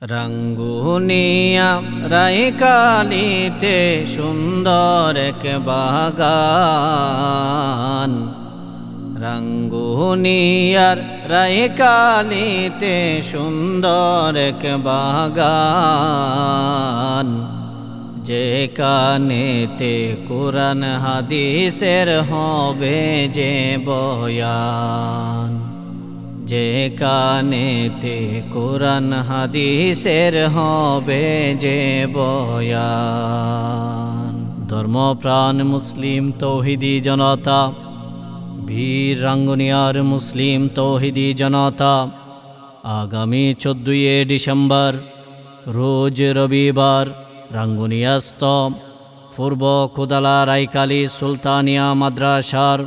রাঙ্গুনিয়া রায়কালিতে সুন্দর এক বাগান। রাঙ্গুনিয়ার রায়কালিতে সুন্দর এক বাগান, যেখানেতে কুরআন হাদিসের হবে যে বয়ান। যেখানেতে কুরআন হাদিসের হবে যে বয়ান। ধর্মপ্রাণ মুসলিম তৌহিদি জনতা, বীর রাঙ্গুনিয়ার মুসলিম তৌহিদি জনতা, আগামী 14 ডিসেম্বর রোজ রবিবার রাঙ্গুনিয়াস্থ পূর্ব কোদালা রায়কালী সুলতানিয়া মাদ্রাসার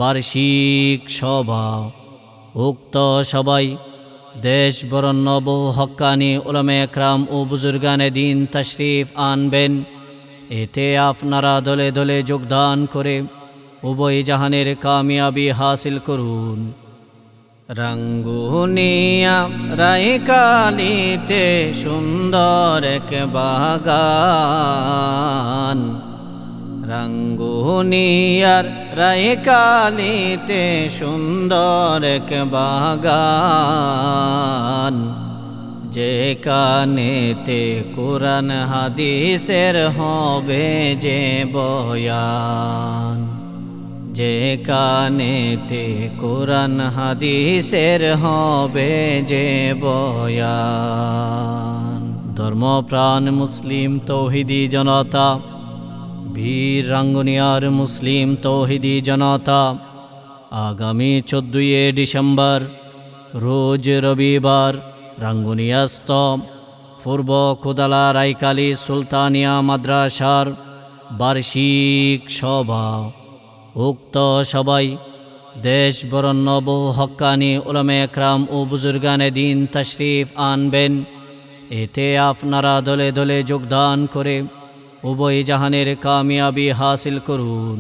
বার্ষিক সভা। উক্ত সবাই দেশ বরণ্য বহু হক্কানি উলামা একরাম ও বুজুর্গানে দিন তশরিফ আনবেন। এতে আপনারা দলে দলে যোগদান করে উভয় জাহানের কামিয়াবি হাসিল করুন। রাঙ্গুনিয়া রায়কালিতে সুন্দর এক বাগান। রাঙ্গুনিয়ার রায়কালিতে সুন্দর এক বাগান, যেখানেতে কুরআন হাদিসের হবে যে বয়ান। যেখানেতে কুরআন হাদিসের হবে যে বয়ান। ধর্মপ্রাণ মুসলিম তৌহিদি জনতা, বীর রাঙ্গুনিয়ার মুসলিম তৌহিদি জনতা, আগামী 14 ডিসেম্বর রোজ রবিবার রাঙ্গুনিয়াস্থ পূর্ব কোদালা রায়কালী সুলতানিয়া মাদ্রাসার বার্ষিক সভা। উক্ত সবাই দেশ বরণ্য বহু হক্কানি উলামা একরাম ও বুজুর্গানে দিন তশরিফ আনবেন। এতে আপনারা দলে দলে যোগদান করে উভয় জাহানের কামিয়াবি হাসিল করুন।